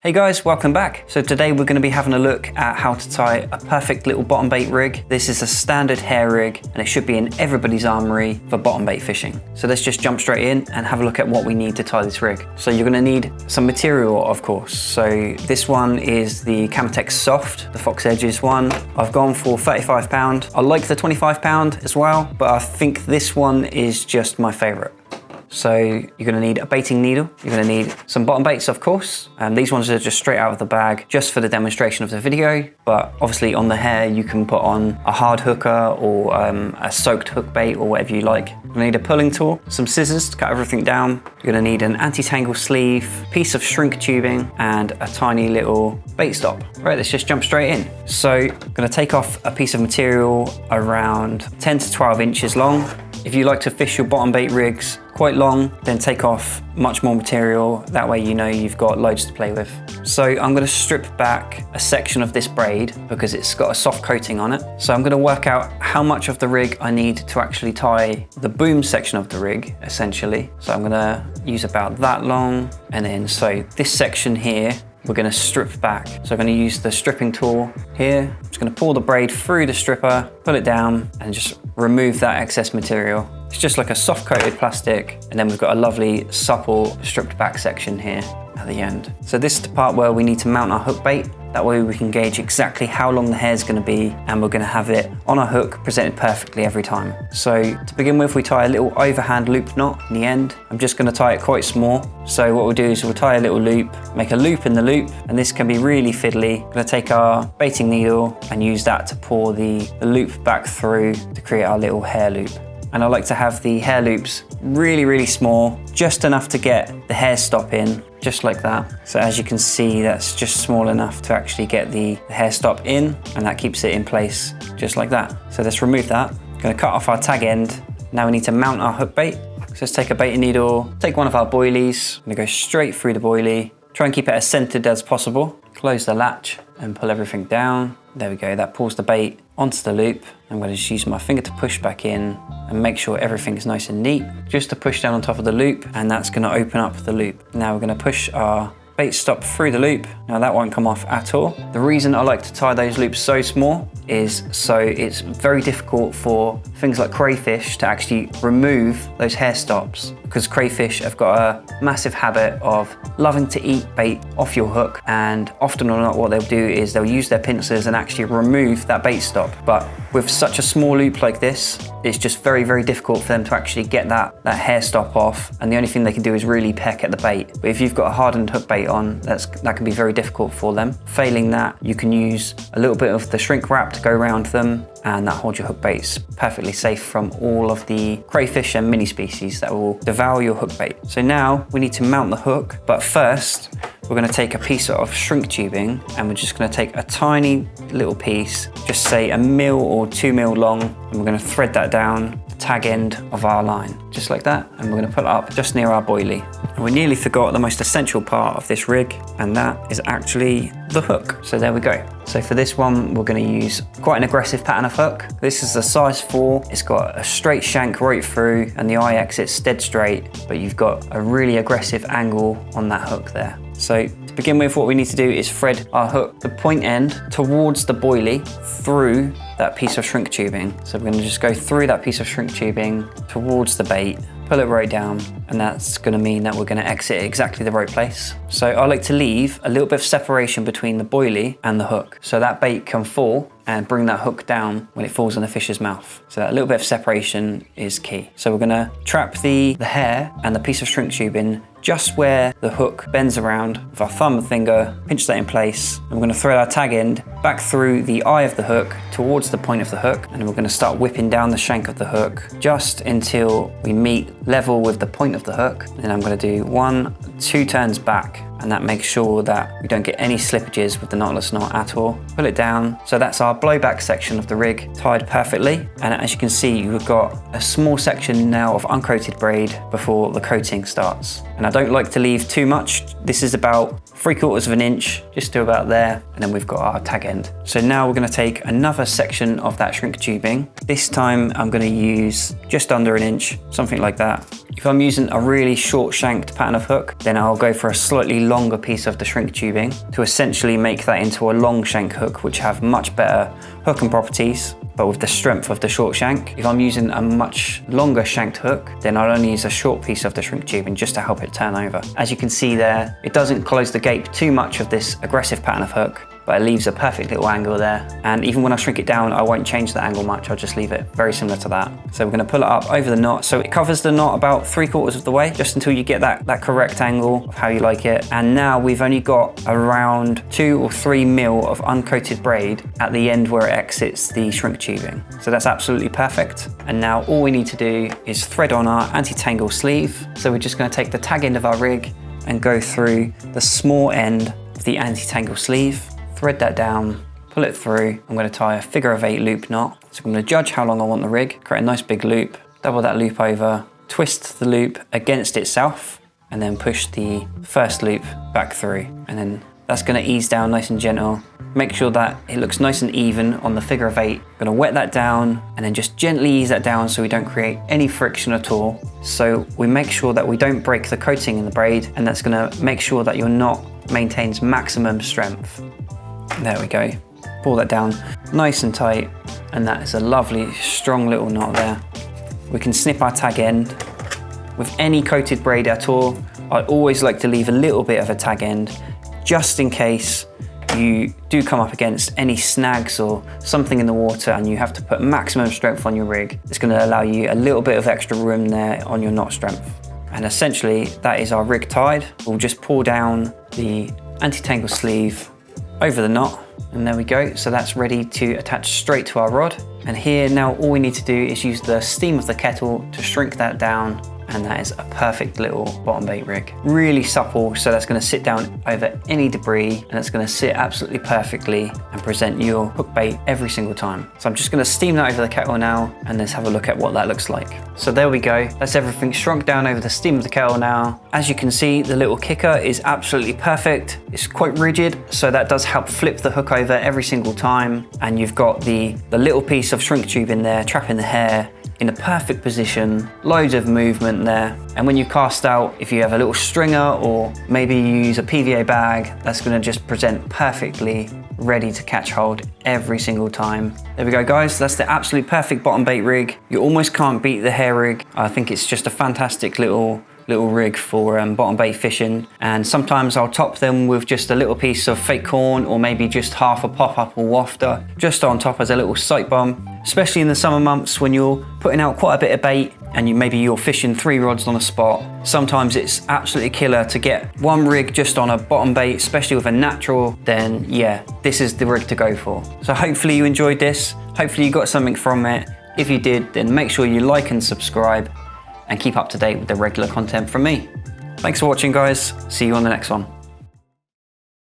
Hey guys, welcome back. So today we're going to be having a look at how to tie a perfect little bottom bait rig. This is a standard hair rig and it should be in everybody's armory for bottom bait fishing. So let's just jump straight in and have a look at what we need to tie this rig. So you're going to need some material, of course. So this one is the Camotex Soft, the Fox Edges one. I've gone for 35 pound. I like the 25 pound as well, but I think this one is just my favorite. So you're going to need a baiting needle, you're going to need some bottom baits of course, and these ones are just straight out of the bag just for the demonstration of the video, but obviously on the hair you can put on a hard hooker or a soaked hook bait or whatever you like. You're going to need a pulling tool, some scissors to cut everything down, you're going to need an anti-tangle sleeve, piece of shrink tubing and a tiny little bait stop. Right, let's just jump straight in. So I'm going to take off a piece of material around 10 to 12 inches long. If you like to fish your bottom bait rigs quite long, then take off much more material. That way you know you've got loads to play with. So I'm going to strip back a section of this braid because it's got a soft coating on it. So I'm going to work out how much of the rig I need to actually tie the boom section of the rig, essentially. So I'm going to use about that long. And then so this section here, we're going to strip back. So I'm going to use the stripping tool here. I'm just going to pull the braid through the stripper, pull it down and just remove that excess material. It's just like a soft coated plastic. And then we've got a lovely supple stripped back section here at the end. So this is the part where we need to mount our hook bait. That way we can gauge exactly how long the hair is going to be and we're going to have it on a hook presented perfectly every time. So to begin with, we tie a little overhand loop knot in the end. I'm just going to tie it quite small. So what we'll do is we'll tie a little loop, make a loop in the loop, and this can be really fiddly. We're going to take our baiting needle and use that to pour the loop back through to create our little hair loop. And I like to have the hair loops really, really small, just enough to get the hair stop in, just like that. So as you can see, that's just small enough to actually get the hair stop in, and that keeps it in place just like that. So let's remove that. I'm gonna cut off our tag end. Now we need to mount our hook bait. So let's take a baiting needle, take one of our boilies. I'm gonna go straight through the boilie. Try and keep it as centered as possible. Close the latch and pull everything down. There we go, that pulls the bait onto the loop. I'm going to just use my finger to push back in and make sure everything is nice and neat. Just to push down on top of the loop, and that's going to open up the loop. Now we're going to push our bait stop through the loop. Now that won't come off at all. The reason I like to tie those loops so small is so it's very difficult for things like crayfish to actually remove those hair stops, because crayfish have got a massive habit of loving to eat bait off your hook, and often or not what they'll do is they'll use their pincers and actually remove that bait stop. But with such a small loop like this, it's just very, very difficult for them to actually get that hair stop off, and the only thing they can do is really peck at the bait. But if you've got a hardened hook bait on, that can be very difficult for them. Failing that, you can use a little bit of the shrink wrap to go around them, and that holds your hook baits perfectly safe from all of the crayfish and mini species that will devour your hook bait. So now we need to mount the hook, but first we're going to take a piece of shrink tubing and we're just going to take a tiny little piece, just say 1 mil or 2 mil long, and we're going to thread that down the tag end of our line, just like that, and we're going to put it up just near our boilie. And we nearly forgot the most essential part of this rig, and that is actually the hook. So there we go. So for this one, we're going to use quite an aggressive pattern of hook. This is a size 4. It's got a straight shank right through and the eye exit's dead straight, but you've got a really aggressive angle on that hook there. So to begin with, what we need to do is thread our hook, the point end, towards the boilie through that piece of shrink tubing. So we're going to just go through that piece of shrink tubing towards the bait, pull it right down, and that's going to mean that we're going to exit exactly the right place. So I like to leave a little bit of separation between the boilie and the hook, so that bait can fall and bring that hook down when it falls in the fish's mouth. So that little bit of separation is key. So we're going to trap the hair and the piece of shrink tubing just where the hook bends around with our thumb and finger, pinch that in place, and we're going to thread our tag end back through the eye of the hook towards the point of the hook, and we're going to start whipping down the shank of the hook just until we meet level with the point of the hook. And then I'm going to do 1, 2 turns back, and that makes sure that we don't get any slippages with the knotless knot at all. Pull it down. So that's our blowback section of the rig tied perfectly, and as you can see, we've got a small section now of uncoated braid before the coating starts. And I don't like to leave too much. This is about 3/4 of an inch, just to about there, and then we've got our tag end. So now we're going to take another section of that shrink tubing. This time I'm going to use just under an inch, something like that. If I'm using a really short shanked pattern of hook, then I'll go for a slightly longer piece of the shrink tubing to essentially make that into a long shank hook, which have much better hooking properties, but with the strength of the short shank. If I'm using a much longer shanked hook, then I'll only use a short piece of the shrink tubing just to help it turn over. As you can see there, it doesn't close the gape too much of this aggressive pattern of hook, but it leaves a perfect little angle there. And even when I shrink it down, I won't change the angle much, I'll just leave it very similar to that. So we're gonna pull it up over the knot. So it covers the knot about 3/4 of the way, just until you get that correct angle of how you like it. And now we've only got around 2 or 3 mil of uncoated braid at the end where it exits the shrink tubing. So that's absolutely perfect. And now all we need to do is thread on our anti-tangle sleeve. So we're just gonna take the tag end of our rig and go through the small end of the anti-tangle sleeve. Thread that down, pull it through. I'm going to tie a figure of 8 loop knot. So I'm going to judge how long I want the rig, create a nice big loop, double that loop over, twist the loop against itself, and then push the first loop back through. And then that's going to ease down nice and gentle. Make sure that it looks nice and even on the figure of 8. I'm going to wet that down and then just gently ease that down so we don't create any friction at all. So we make sure that we don't break the coating in the braid, and that's going to make sure that your knot maintains maximum strength. There we go. Pull that down nice and tight, and that is a lovely strong little knot there. We can snip our tag end. With any coated braid at all, I always like to leave a little bit of a tag end just in case you do come up against any snags or something in the water and you have to put maximum strength on your rig. It's going to allow you a little bit of extra room there on your knot strength. And essentially that is our rig tied. We'll just pull down the anti-tangle sleeve over the knot, and there we go. So that's ready to attach straight to our rod. And here now all we need to do is use the steam of the kettle to shrink that down, and that is a perfect little bottom bait rig. Really supple, so that's going to sit down over any debris, and it's going to sit absolutely perfectly and present your hook bait every single time. So I'm just going to steam that over the kettle now, and let's have a look at what that looks like. So there we go. That's everything shrunk down over the steam of the kettle now. As you can see, the little kicker is absolutely perfect. It's quite rigid, so that does help flip the hook over every single time. And you've got the little piece of shrink tube in there, trapping the hair in a perfect position, loads of movement there. And when you cast out, if you have a little stringer or maybe you use a PVA bag, that's gonna just present perfectly ready to catch hold every single time. There we go guys, that's the absolute perfect bottom bait rig. You almost can't beat the hair rig. I think it's just a fantastic little rig for bottom bait fishing. And sometimes I'll top them with just a little piece of fake corn or maybe just half a pop-up or wafter just on top as a little sight bomb, especially in the summer months when you're putting out quite a bit of bait and maybe you're fishing 3 rods on a spot. Sometimes it's absolutely killer to get one rig just on a bottom bait, especially with a natural. Then yeah, this is the rig to go for. So hopefully you enjoyed this, hopefully you got something from it. If you did, then make sure you like and subscribe and keep up to date with the regular content from me. Thanks for watching guys, see you on the next one.